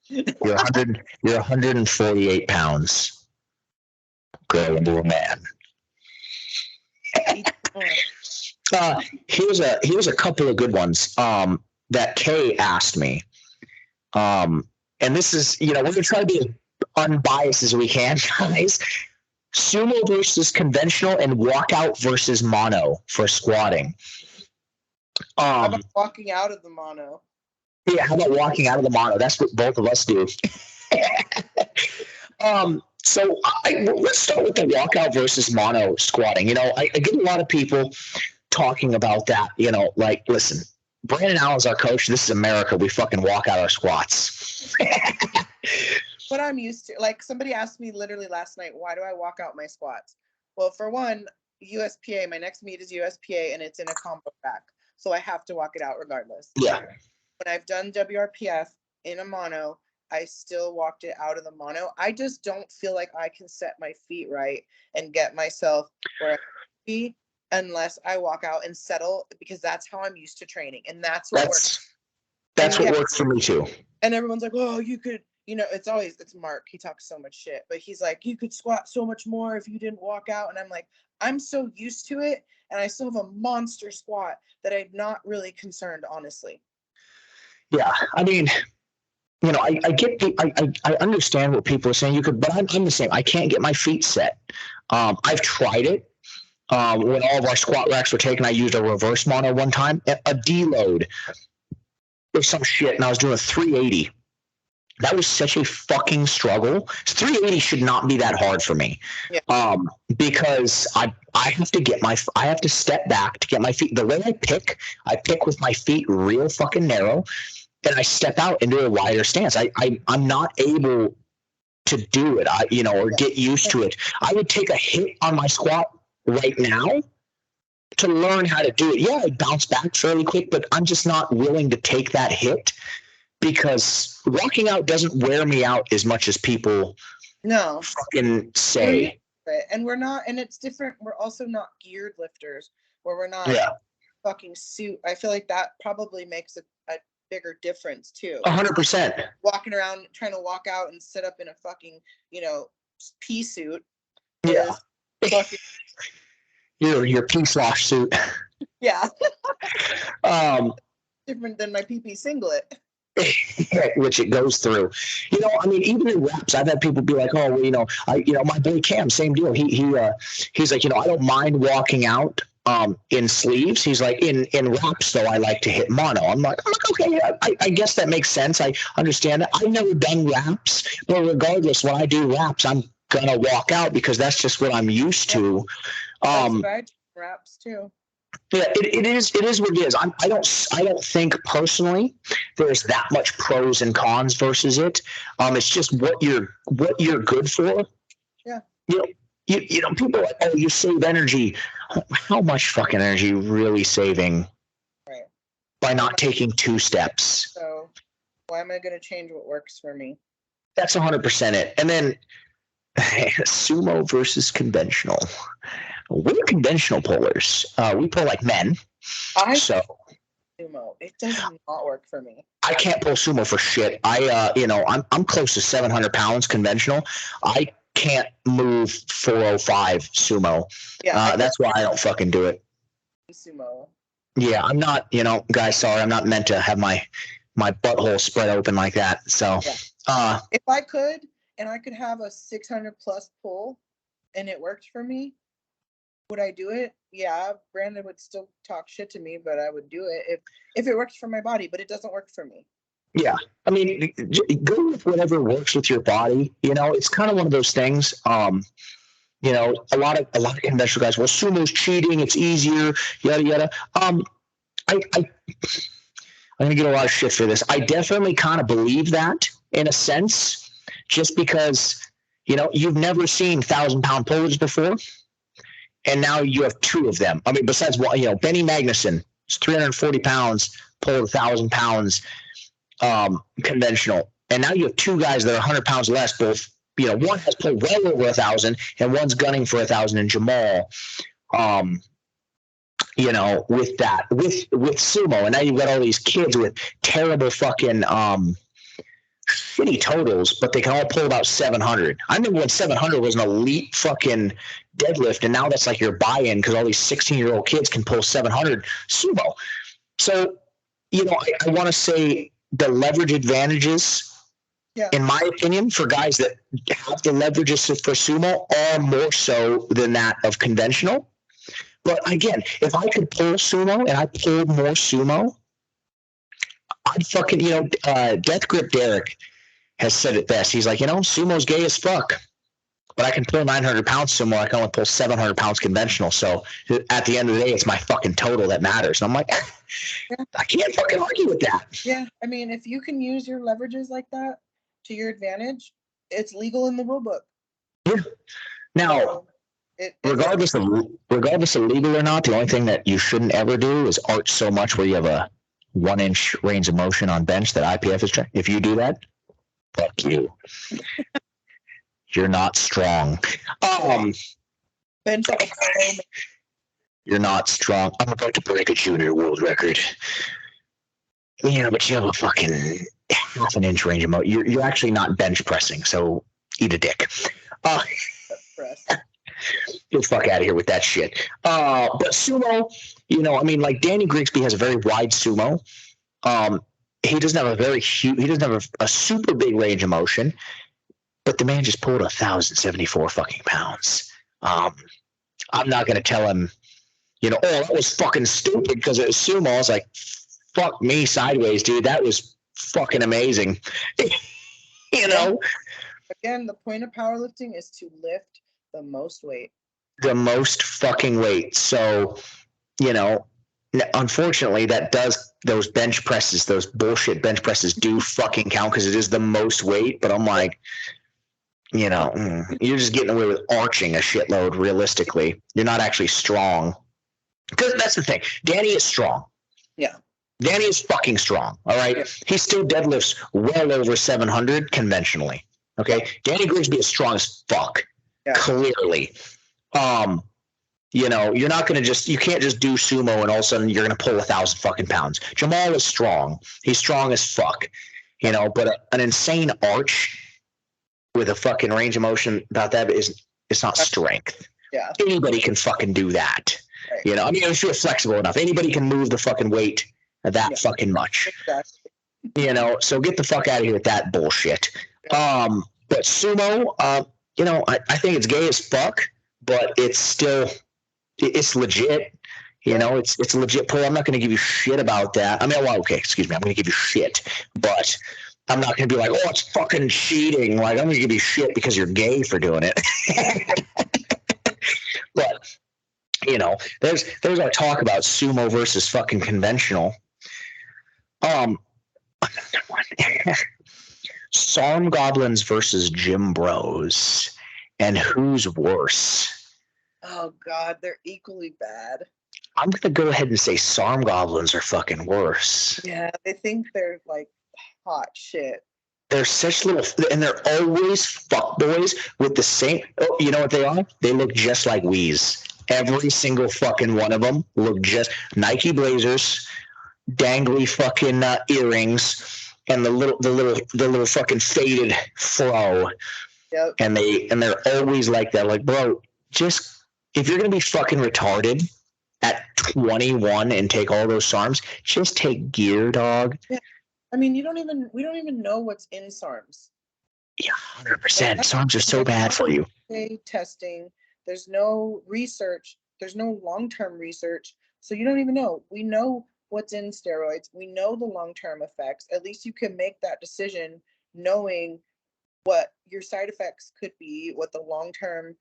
You're 148 pounds. Grow into a man. Here's a couple of good ones that Kay asked me. And this is, we're going to try to be unbiased as we can, guys. Sumo versus conventional and walkout versus mono for squatting. How about walking out of the mono? Yeah, how about walking out of the mono? That's what both of us do. So let's start with the walkout versus mono squatting. I get a lot of people talking about that. Like, listen, Brandon Allen's our coach. This is America. We fucking walk out our squats. What I'm used to. Like, somebody asked me literally last night, why do I walk out my squats? Well, for one, USPA, my next meet is USPA, and it's in a combo rack. So I have to walk it out regardless. Yeah. When I've done WRPF in a mono, I still walked it out of the mono. I just don't feel like I can set my feet right and get myself where I be unless I walk out and settle, because that's how I'm used to training. And that's what works. That's what works for me too. And everyone's like, oh, you could, it's Mark. He talks so much shit, but he's like, you could squat so much more if you didn't walk out. And I'm like, I'm so used to it. And I still have a monster squat that I'm not really concerned, honestly. Yeah. I mean, I get I understand what people are saying. You could, but I'm the same. I can't get my feet set. I've tried it. When all of our squat racks were taken, I used a reverse mono one time, a deload or some shit, and I was doing a 380. That was such a fucking struggle. 380 should not be that hard for me. Yeah. Because I have to step back to get my feet. The way I pick with my feet real fucking narrow, and I step out into a wider stance. I'm not able to do it, or get used to it. I would take a hit on my squat right now to learn how to do it. Yeah, I bounce back fairly quick, but I'm just not willing to take that hit because walking out doesn't wear me out as much as people fucking say. And we're not, and it's different. We're also not geared lifters where we're not fucking suit. I feel like that probably makes a bigger difference too. 100%. Walking around trying to walk out and sit up in a fucking, pea suit. Yeah. Fucking your pea slosh suit. Yeah. Different than my PP singlet. Which it goes through. Even in reps, I've had people be like, oh, well, my boy Cam, same deal. He's like, I don't mind walking out in sleeves. He's like, in reps though, I like to hit mono. I'm like, okay, I guess that makes sense. I understand that. I've never done reps, but regardless, when I do reps, I'm gonna walk out because that's just what I'm used to. That's right. Reps too. Yeah, it is what it is. I don't think personally there's that much pros and cons versus it. It's just what you're good for. Yeah. People are like, oh, you save energy. How much fucking energy are you really saving by not taking 2 steps? So why am I going to change what works for me? That's 100% it. And then sumo versus conventional. We're conventional pullers. We pull like men. Sumo. It does not work for me. I can't pull sumo for shit. I'm close to 700 pounds conventional. I can't move 405 sumo. Yeah, that's why I don't fucking do it. Sumo. Yeah, I'm not. Guys, sorry, I'm not meant to have my butthole spread open like that. So, if I could, and I could have a 600 plus pull, and it worked for me. Would I do it? Yeah, Brandon would still talk shit to me, but I would do it if it works for my body, but it doesn't work for me. Yeah. Go with whatever works with your body. It's kind of one of those things. A lot of conventional guys, well, sumo's cheating, it's easier, yada yada. I'm gonna get a lot of shit for this. I definitely kind of believe that in a sense, just because you've never seen 1,000-pound pullers before, and now you have two of them. I mean, besides Benny Magnuson is 340 pounds, pulled 1,000 pounds conventional, and now you have two guys that are 100 pounds less. Both, one has pulled well over 1,000, and one's gunning for 1,000 in Jamal. With that, with sumo, and now you've got all these kids with terrible fucking shitty totals, but they can all pull about 700. I remember when 700 was an elite fucking deadlift, and now that's like your buy-in because all these 16-year-old kids can pull 700 sumo. So, I want to say the leverage advantages, in my opinion, for guys that have the leverages for sumo are more so than that of conventional. But again, if I could pull sumo and I pulled more sumo, I'd fucking, Death Grip Derek has said it best. He's like, sumo's gay as fuck, but I can pull 900 pounds sumo. I can only pull 700 pounds conventional. So at the end of the day, it's my fucking total that matters. And I'm like, I can't fucking argue with that. Yeah. I mean, if you can use your leverages like that to your advantage, it's legal in the rule book. Yeah. Now, So, regardless of legal or not, the only thing that you shouldn't ever do is arch so much where you have a 1-inch range of motion on bench that IPF is trying. If you do that, fuck you. You're not strong. Bench You're not strong. I'm about to break a junior world record. Yeah, but you have a fucking half an inch range of motion. You're actually not bench pressing, so eat a dick. Get the fuck out of here with that shit. But sumo, like Danny Grigsby has a very wide sumo. He doesn't have he doesn't have a super big range of motion, but the man just pulled 1,074 fucking pounds. I'm not going to tell him, that was fucking stupid because it was sumo. I was like, fuck me sideways, dude. That was fucking amazing. Again, the point of powerlifting is to lift the most weight. The most fucking weight. So, unfortunately, those bench presses, those bullshit bench presses do fucking count because it is the most weight. But I'm like, you're just getting away with arching a shitload. Realistically, you're not actually strong. Because that's the thing. Danny is strong. Yeah. Danny is fucking strong. All right. Yeah. He still deadlifts well over 700 conventionally. Okay. Danny Grigsby is strong as fuck. Yeah. Clearly. You're not going to you can't just do sumo and all of a sudden you're going to pull 1,000 fucking pounds. Jamal is strong. He's strong as fuck, but an insane arch with a fucking range of motion about that it's not strength. Yeah. Anybody can fucking do that. Right. If you're flexible enough, anybody can move the fucking weight that fucking much. Exactly. So get the fuck out of here with that bullshit. Yeah. But sumo, I think it's gay as fuck, but it's legit. It's a legit pull. I'm not going to give you shit about that. I mean, well, okay, excuse me. I'm going to give you shit, but I'm not going to be like, oh, it's fucking cheating. Like, I'm going to give you shit because you're gay for doing it. But, there's our talk about sumo versus fucking conventional. Sarm Goblins versus Gym Bros. And who's worse? Oh, God, they're equally bad. I'm going to go ahead and say Sarm Goblins are fucking worse. Yeah, they think they're, like, hot shit. They're such little, and they're always fuckboys with the same, you know what they are? They look just like Wheeze. Every single fucking one of them look just Nike Blazers, dangly fucking earrings, and the little fucking faded fro. Yep. And they're always like that. Like, bro, just if you're gonna be fucking retarded at 21 and take all those SARMs, just take gear, dog. Yeah. I mean, we don't even know what's in SARMs. Yeah, 100%. SARMs are so bad for you. Testing. There's no research. There's no long-term research. So you don't even know. We know what's in steroids. We know the long-term effects. At least you can make that decision knowing what your side effects could be, what the long-term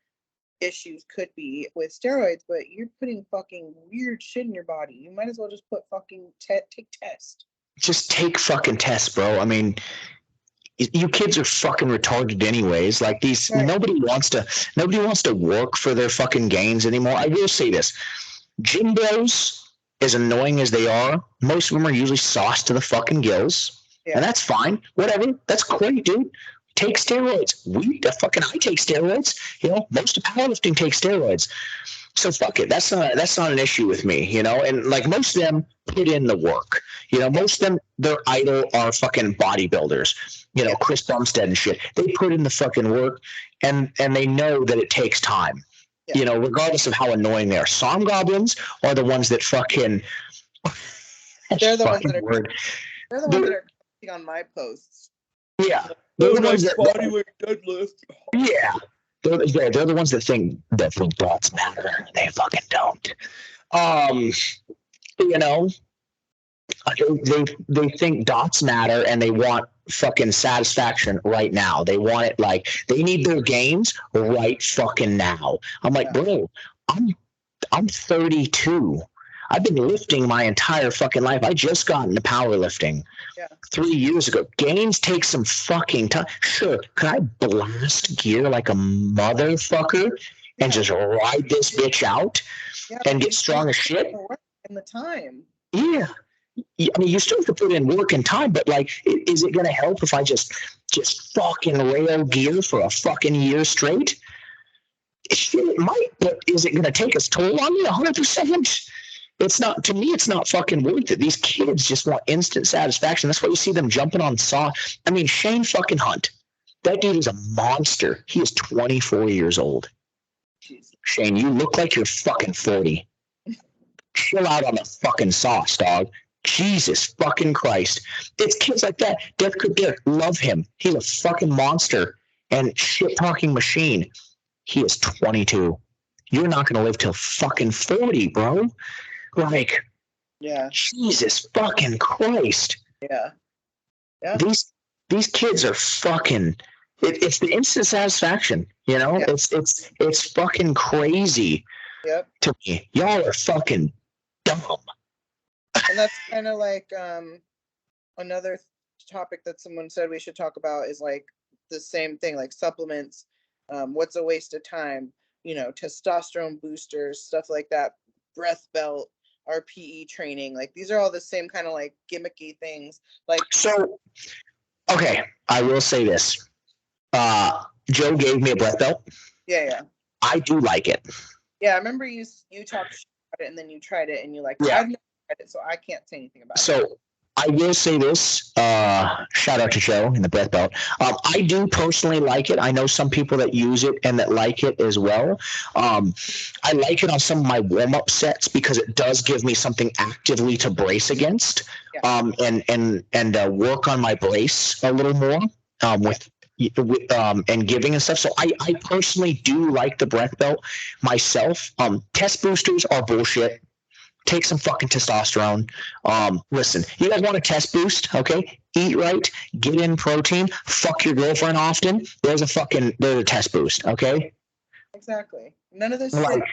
issues could be with steroids, but you're putting fucking weird shit in your body. You might as well just put fucking take test. just take fucking tests, bro. I mean, you kids are fucking retarded anyways. Like these, Right. nobody wants to work for their fucking gains anymore. I will say this: gym bros, as annoying as they are, most of them are usually sauced to the fucking gills, and that's fine. Whatever, that's great, dude. Take steroids. I take steroids. Most of powerlifting takes steroids. So fuck it. That's not an issue with me, And like most of them put in the work. Most of them, their idol are fucking bodybuilders. Chris Bumstead and shit. They put in the fucking work, and they know that it takes time. Regardless of how annoying they are. Som goblins are the ones that fucking. They're the ones that are. They're the ones that are commenting on my posts. Yeah, they're the ones that bodyweight deadlift. Yeah. They're the ones that think dots matter. They fucking don't. They think dots matter, and they want fucking satisfaction right now. They want it like they need their gains right fucking now. I'm like, bro, I'm 32. I've been lifting my entire fucking life. I just got into powerlifting 3 years ago. Gains take some fucking time. Sure, can I blast gear like a motherfucker and just ride this bitch out and get strong as shit? In the time. Yeah. I mean, you still have to put in work and time, but like, is it going to help if I just fucking rail gear for a fucking year straight? Shit, it might, but is it going to take its toll on me? 100%. It's not, to me, it's not fucking worth it. These kids just want instant satisfaction. That's why you see them jumping on saw. I mean, Shane fucking Hunt. That dude is a monster. He is 24 years old. Jesus. Shane, you look like you're fucking 40. Chill out on the fucking sauce, dog. Jesus fucking Christ. It's kids like that. Death Could Dick, love him. He's a fucking monster and shit-talking machine. He is 22. You're not going to live till fucking 40, bro. Like, Jesus fucking Christ. Yeah. These kids are fucking. It's the instant satisfaction, It's fucking crazy. To me, y'all are fucking dumb. And that's kind of like another topic that someone said we should talk about is like the same thing, like supplements. What's a waste of time? Testosterone boosters, stuff like that. Breath belt, RPE training. Like these are all the same kind of like gimmicky things. Like so. Okay, I will say this. Joe gave me a breath belt. Yeah. I do like it. Yeah, I remember you talked about it and then you tried it and you like, I've never tried it, so I can't say anything about it. So I will say this. Shout out to Joe in the breath belt. I do personally like it. I know some people that use it and that like it as well. I like it on some of my warm-up sets because it does give me something actively to brace against, and work on my brace a little more with and giving and stuff. So I personally do like the breath belt myself. Test boosters are bullshit. Take some fucking testosterone. Listen, you guys want a test boost, okay? Eat right, get in protein, fuck your girlfriend often. There's a test boost, okay? Exactly. None of this shit.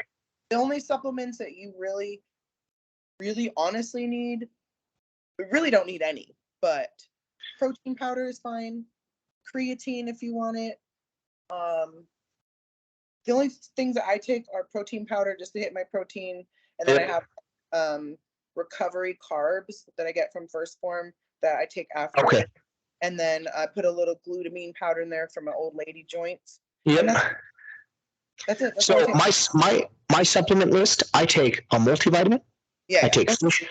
The only supplements that you really, really honestly need, we really don't need any, but protein powder is fine. Creatine if you want it. The only things that I take are protein powder just to hit my protein, and then I have recovery carbs that I get from First Form that I take after. Okay. And then I put a little glutamine powder in there for my old lady joints. Yep. That's it. That's so my supplement list, I take a multivitamin. Yeah. I take fish.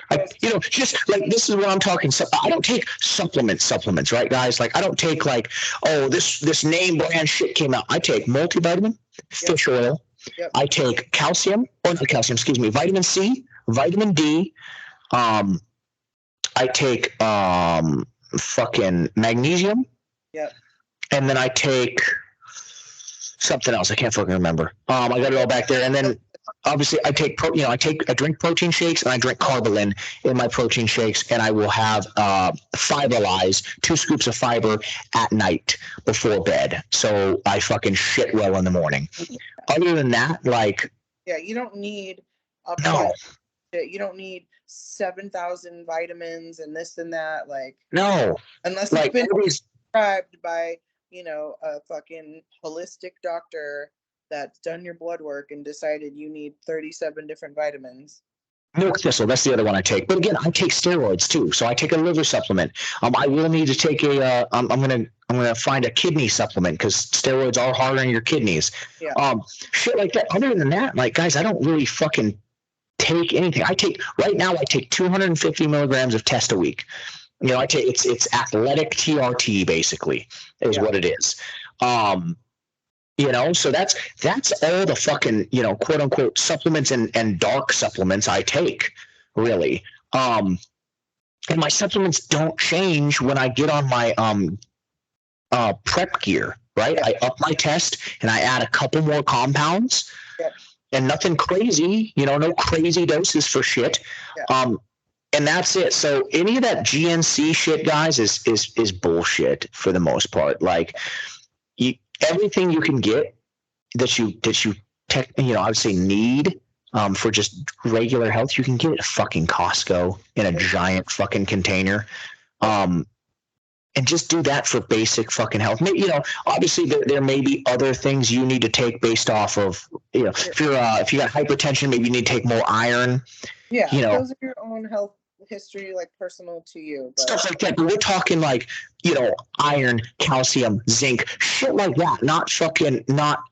Just like this is what I'm talking. So I don't take supplements, right, guys? Like I don't take like, oh, this name brand shit came out. I take multivitamin, fish oil. Yep. I take vitamin C, vitamin D. I take fucking magnesium. Yep. And then I take something else. I can't fucking remember. I got it all back there. And then obviously I take I drink protein shakes and I drink Carbolin in my protein shakes, and I will have Fiberlize, 2 scoops of fiber at night before bed. So I fucking shit well in the morning. Other than that, like, you don't need no. You don't need 7,000 vitamins and this and that. Like, No, unless it's like been all these. prescribed by, a fucking holistic doctor that's done your blood work and decided you need 37 different vitamins. Milk thistle, that's the other one I take. But again, I take steroids too, so I take a liver supplement. I will need to take a. I'm gonna find a kidney supplement because steroids are hard on your kidneys. Yeah. Shit like that. Other than that, like guys, I don't really fucking take anything. I take 250 milligrams of test a week. I take it's athletic TRT basically is what it is. So that's all the fucking, quote unquote supplements and dark supplements I take, really. And my supplements don't change when I get on my prep gear, right? I up my test and I add a couple more compounds and nothing crazy, no crazy doses for shit. And that's it. So any of that GNC shit, guys, is bullshit for the most part. Like everything you can get that you I would say need for just regular health, you can get at fucking Costco in a giant fucking container. And just do that for basic fucking health. Maybe, obviously there may be other things you need to take based off of, if you got hypertension, maybe you need to take more iron. Yeah, those are your own health history, like personal to you. But stuff like that. But we're talking like, iron, calcium, zinc, shit like that. Not fucking, not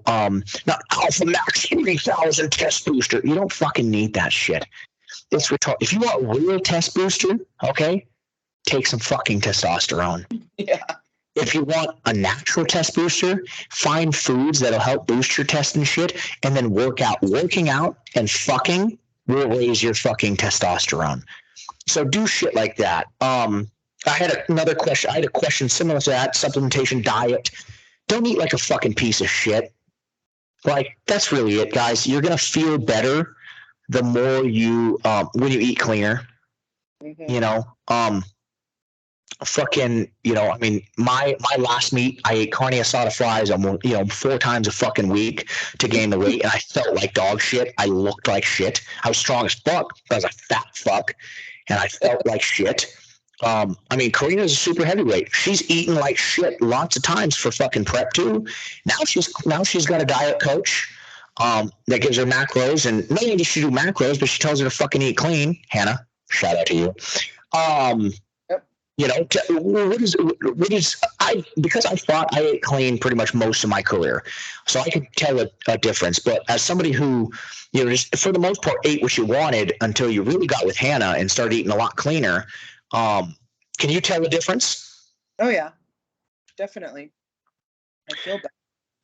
Alpha Max 3000 test booster. You don't fucking need that shit. It's retarded. If you want real test booster, okay, take some fucking testosterone. Yeah. If you want a natural test booster, find foods that'll help boost your test and shit, and then work out. Working out and fucking will raise your fucking testosterone. So do shit like that. I had another question. I had a question similar to that. Supplementation, diet. Don't eat like a fucking piece of shit. Like, that's really it, guys. You're going to feel better the more you, when you eat cleaner. Mm-hmm. Fucking, I mean, my last meet, I ate carne asada fries almost, 4 times a fucking week to gain the weight, and I felt like dog shit. I looked like shit. I was strong as fuck. I was a fat fuck, and I felt like shit. I mean, Karina's a super heavyweight. She's eaten like shit lots of times for fucking prep too. Now she's got a diet coach that gives her macros, and not only does she do macros, but she tells her to fucking eat clean. Hannah, shout out to you. Because I thought I ate clean pretty much most of my career, so I could tell a difference. But as somebody who, just for the most part ate what you wanted until you really got with Hannah and started eating a lot cleaner, can you tell the difference? Oh yeah, definitely. I feel better.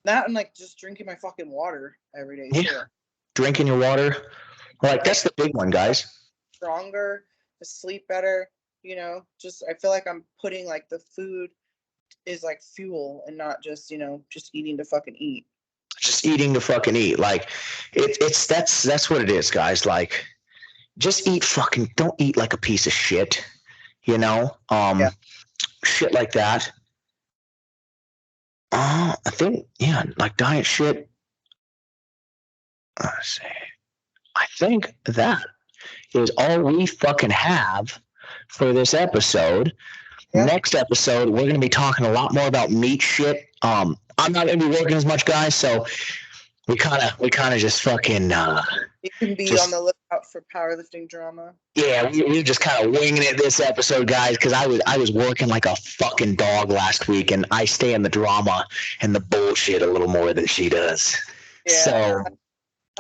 That and like just drinking my fucking water every day. Yeah, too. Drinking your water, like that's the big one, guys. Stronger, to sleep better. Just I feel like I'm putting like the food is like fuel and not just just eating to fucking eat. Just eating to fucking eat, like that's what it is, guys. Like, just eat fucking. Don't eat like a piece of shit. Shit like that. I think like diet shit. Let's see. I think that is all we fucking have for this episode. Yep. Next episode, we're going to be talking a lot more about meat shit. I'm not going to be working as much, guys, so we kind of just fucking. You can be on the lookout for powerlifting drama. Yeah, we just kind of winging it this episode, guys, because I was working like a fucking dog last week, and I stay in the drama and the bullshit a little more than she does. Yeah. So.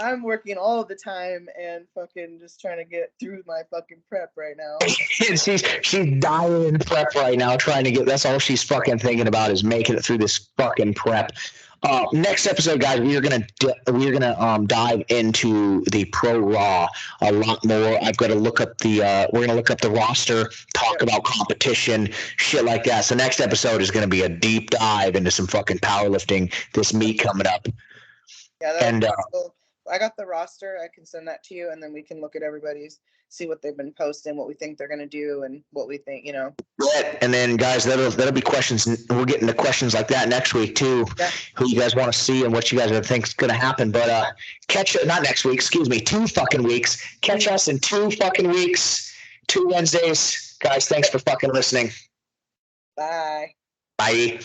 I'm working all the time and fucking just trying to get through my fucking prep right now. she's dying in prep right now, trying to get. That's all she's fucking thinking about is making it through this fucking prep. Next episode, guys, we're gonna dive into the Pro Raw a lot more. I've got to look up we're gonna look up the roster, talk about competition, shit like that. So next episode is gonna be a deep dive into some fucking powerlifting. This meet coming up. Yeah, I got the roster. I can send that to you, and then we can look at everybody's, see what they've been posting, what we think they're gonna do, and what we think, you know. Yeah, and then guys, that'll be questions. We'll get into questions like that next week too. Yeah. Who you guys want to see and what you guys think is going to happen. But catch it, not next week. Excuse me, 2 fucking weeks. Catch us in 2 fucking weeks, 2 Wednesdays, guys. Thanks for fucking listening. Bye. Bye.